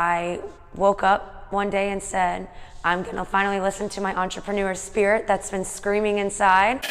I woke up one day and said, I'm gonna finally listen to my entrepreneur spirit that's been screaming inside.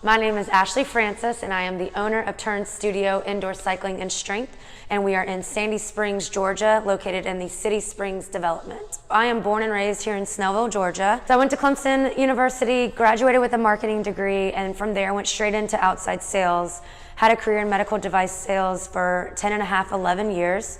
My name is Ashley Francis, and I am the owner of Turn Studio Indoor Cycling and Strength, and we are in Sandy Springs, Georgia, located in the City Springs development. I am born and raised here in Snellville, Georgia. So I went to Clemson University, graduated with a marketing degree, and from there went straight into outside sales. Had a career in medical device sales for 10 and a half, 11 years.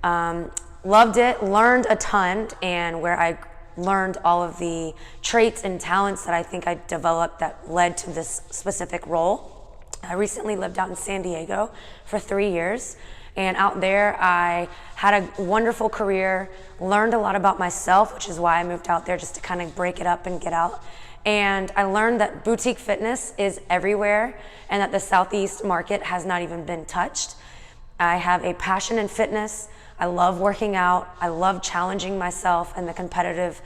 Loved it, learned a ton, and where I learned all of the traits and talents that I think I developed that led to this specific role. I recently lived out in San Diego for 3 years, and out there I had a wonderful career, learned a lot about myself, which is why I moved out there, just to kind of break it up and get out. And I learned that boutique fitness is everywhere and that the Southeast market has not even been touched. I have a passion in fitness. I love working out. I love challenging myself and the competitive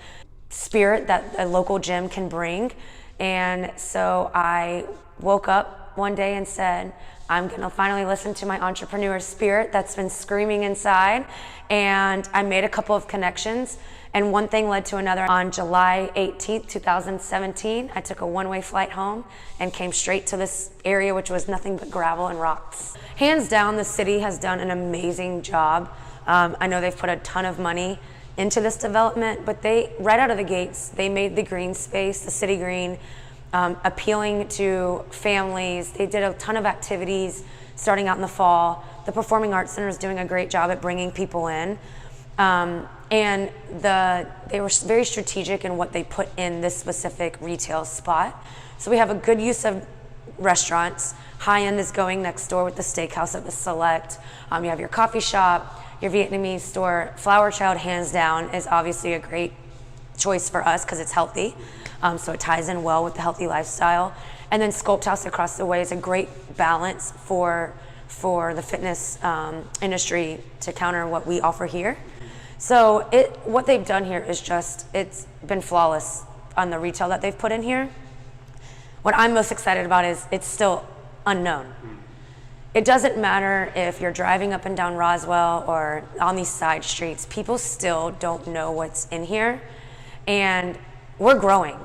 spirit that a local gym can bring. And so I woke up one day and said, I'm gonna finally listen to my entrepreneur spirit that's been screaming inside. And I made a couple of connections, and one thing led to another. On July 18th, 2017, I took a one-way flight home and came straight to this area, which was nothing but gravel and rocks. Hands down, the city has done an amazing job. I know they've put a ton of money into this development, but right out of the gates, they made the green space, the city green, appealing to families. They did a ton of activities starting out in the fall. The Performing Arts Center is doing a great job at bringing people in. And they were very strategic in what they put in this specific retail spot. So we have a good use of restaurants. High end is going next door with the steakhouse at the Select. You have your coffee shop, your Vietnamese store. Flower Child, hands down, is obviously a great choice for us because it's healthy. So it ties in well with the healthy lifestyle. And then Sculpt House across the way is a great balance for the fitness industry to counter what we offer here. So what they've done here is it's been flawless on the retail that they've put in here. What I'm most excited about is it's still unknown. It doesn't matter if you're driving up and down Roswell or on these side streets, people still don't know what's in here. And we're growing.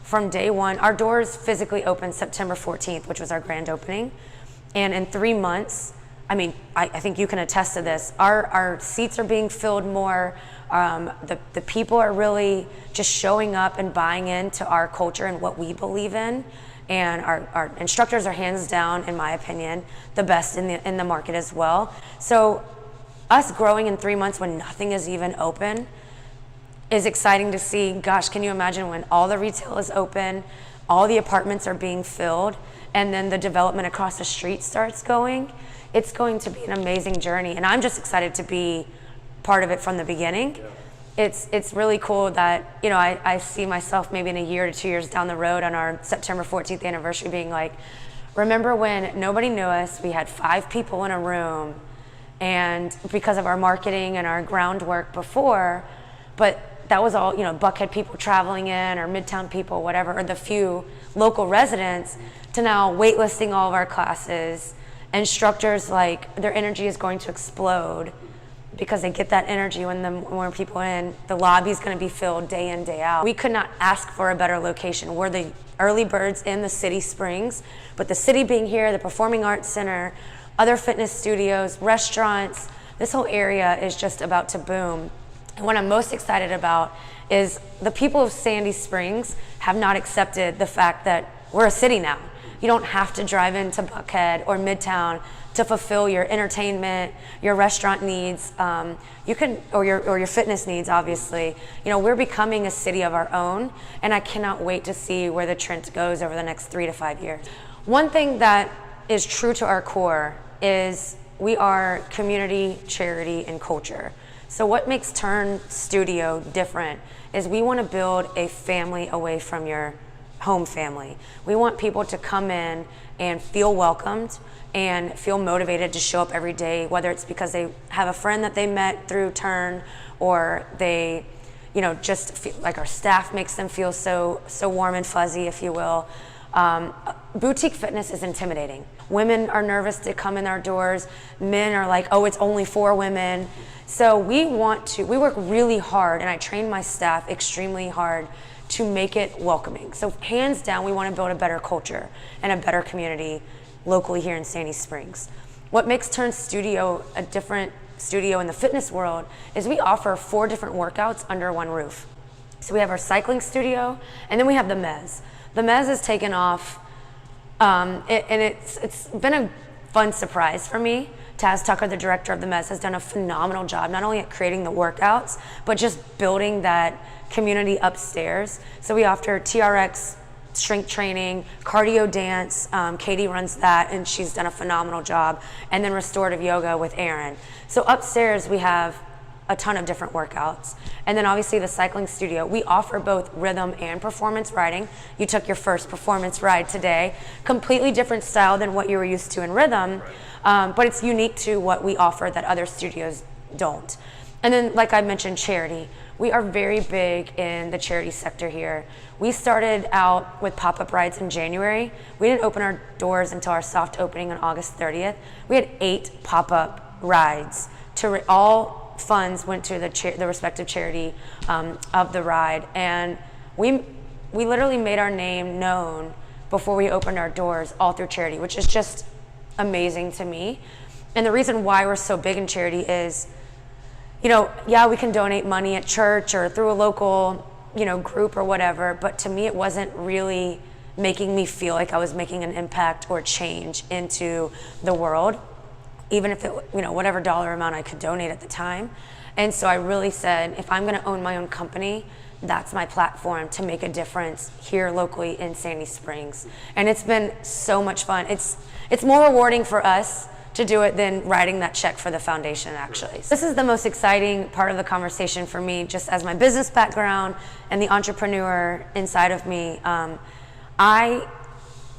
From day one, our doors physically opened September 14th, which was our grand opening. And in 3 months, I think you can attest to this, our seats are being filled more. The people are really just showing up and buying into our culture and what we believe in. And our instructors are hands down, in my opinion, the best in the market as well. So us growing in 3 months when nothing is even open is exciting to see. Gosh, can you imagine when all the retail is open, all the apartments are being filled, and then the development across the street starts going? It's going to be an amazing journey, and I'm just excited to be part of it from the beginning. Yeah. It's really cool that, I see myself maybe in a year to 2 years down the road on our September 14th anniversary being like, remember when nobody knew us, we had 5 people in a room, and because of our marketing and our groundwork before, but that was all, Buckhead people traveling in, or Midtown people, whatever, or the few local residents, to now waitlisting all of our classes. Instructors, their energy is going to explode because they get that energy when more people in. The lobby's going to be filled day in, day out. We could not ask for a better location. We're the early birds in the City Springs, but the city being here, the Performing Arts Center, other fitness studios, restaurants, this whole area is just about to boom. And what I'm most excited about is the people of Sandy Springs have not accepted the fact that we're a city now. You don't have to drive into Buckhead or Midtown to fulfill your entertainment, your restaurant needs, or your fitness needs, obviously. We're becoming a city of our own, and I cannot wait to see where the trend goes over the next 3 to 5 years. One thing that is true to our core is we are community, charity, and culture. So what makes Turn Studio different is we want to build a family away from your home family. We want people to come in and feel welcomed and feel motivated to show up every day, whether it's because they have a friend that they met through Turn, or they, just feel like our staff makes them feel so warm and fuzzy, if you will. boutique fitness is intimidating. Women are nervous to come in our doors. Men are like, oh, it's only for women. So we work really hard, and I train my staff extremely hard to make it welcoming. So hands down, we want to build a better culture and a better community locally here in Sandy Springs. What makes Turn Studio a different studio in the fitness world is we offer 4 different workouts under one roof. So we have our cycling studio, and then we have the Mez. The Mez has taken off, and it's been a fun surprise for me. Taz Tucker, the director of the Mez, has done a phenomenal job, not only at creating the workouts, but just building that community upstairs. So we offer TRX, strength training, cardio dance. Katie runs that, and she's done a phenomenal job. And then restorative yoga with Erin. So upstairs we have a ton of different workouts. And then obviously the cycling studio, we offer both rhythm and performance riding. You took your first performance ride today. Completely different style than what you were used to in rhythm, but it's unique to what we offer that other studios don't. And then, like I mentioned, charity. We are very big in the charity sector here. We started out with pop-up rides in January. We didn't open our doors until our soft opening on August 30th. We had 8 pop-up rides. All funds went to the respective charity of the ride, and we literally made our name known before we opened our doors, all through charity, which is just amazing to me. And the reason why we're so big in charity is, yeah, we can donate money at church or through a local, group or whatever, but to me it wasn't really making me feel like I was making an impact or change into the world, even if it, whatever dollar amount I could donate at the time. And so I really said, if I'm gonna own my own company, that's my platform to make a difference here locally in Sandy Springs. And it's been so much fun. It's more rewarding for us to do it than writing that check for the foundation, actually. This is the most exciting part of the conversation for me, just as my business background and the entrepreneur inside of me. I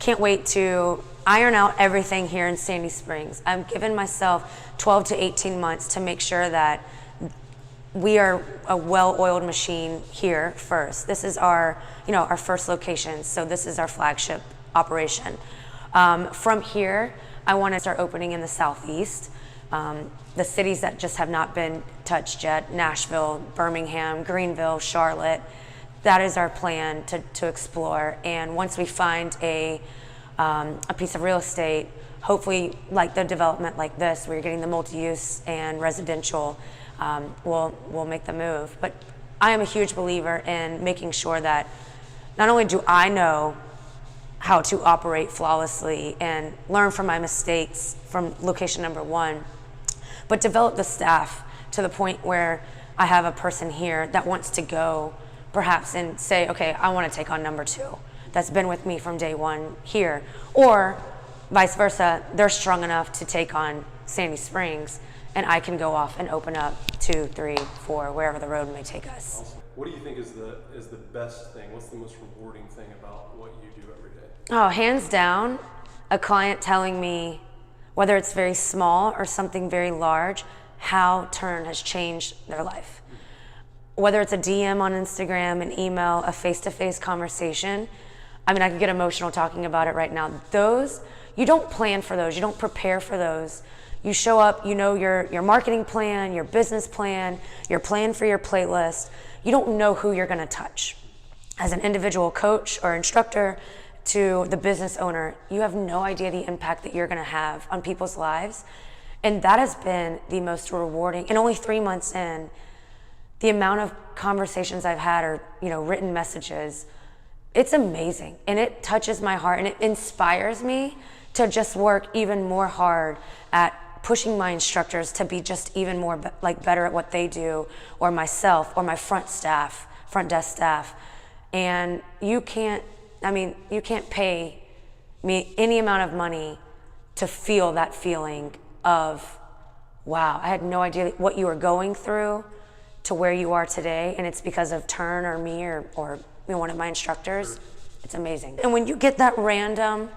can't wait to iron out everything here in Sandy Springs. I've given myself 12 to 18 months to make sure that we are a well-oiled machine here first. This is our first location, so this is our flagship operation. From here, I want to start opening in the Southeast, the cities that just have not been touched yet: Nashville, Birmingham, Greenville, Charlotte. That is our plan to explore. And once we find a piece of real estate, hopefully like the development like this, where you're getting the multi-use and residential, we'll make the move. But I am a huge believer in making sure that not only do I know how to operate flawlessly and learn from my mistakes from location number 1, but develop the staff to the point where I have a person here that wants to go perhaps and say, okay, I want to take on number 2 that's been with me from day 1 here, or vice versa, they're strong enough to take on Sandy Springs, and I can go off and open up 2, 3, 4, wherever the road may take us. Awesome. What do you think is the best thing? What's the most rewarding thing about what you do every day? Oh, hands down, a client telling me, whether it's very small or something very large, how Turn has changed their life. Whether it's a DM on Instagram, an email, a face-to-face conversation. I mean, I could get emotional talking about it right now. Those, you don't plan for those. You don't prepare for those. You show up, your marketing plan, your business plan, your plan for your playlist. You don't know who you're gonna touch. As an individual coach or instructor to the business owner, you have no idea the impact that you're gonna have on people's lives. And that has been the most rewarding. And only 3 months in, the amount of conversations I've had or written messages, it's amazing. And it touches my heart, and it inspires me to just work even more hard at pushing my instructors to be just even more better at what they do, or myself, or my front desk staff. And you can't pay me any amount of money to feel that feeling of, wow, I had no idea what you were going through to where you are today, and it's because of Turn or me or one of my instructors. It's amazing. And when you get that random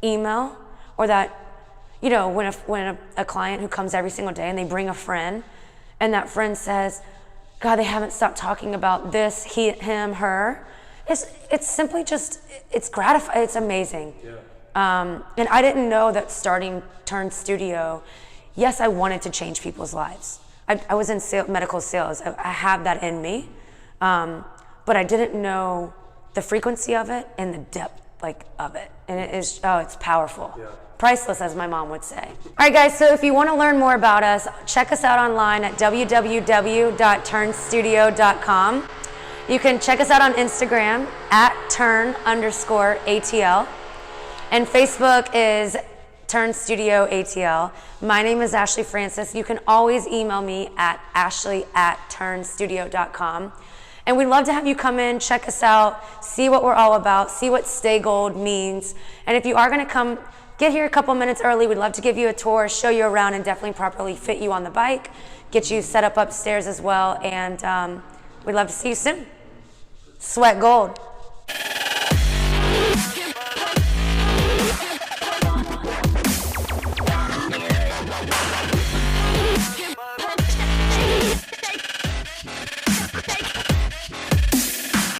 email, or that, when a client who comes every single day and they bring a friend, and that friend says, God, they haven't stopped talking about this, him, her. It's simply just, it's gratifying, it's amazing. Yeah. And I didn't know that starting Turn Studio, yes, I wanted to change people's lives. I was in medical sales. I have that in me, but I didn't know the frequency of it and the depth of it. And it's powerful. Yeah. Priceless, as my mom would say. All right, guys, so if you want to learn more about us, check us out online at www.turnstudio.com. You can check us out on Instagram at turn_ATL. And Facebook is Turn Studio ATL. My name is Ashley Francis. You can always email me at ashley@turnstudio.com. And we'd love to have you come in, check us out, see what we're all about, see what Stay Gold means. And if you are going to come, get here a couple minutes early. We'd love to give you a tour, show you around, and definitely properly fit you on the bike, get you set up upstairs as well. And we'd love to see you soon. Sweat gold.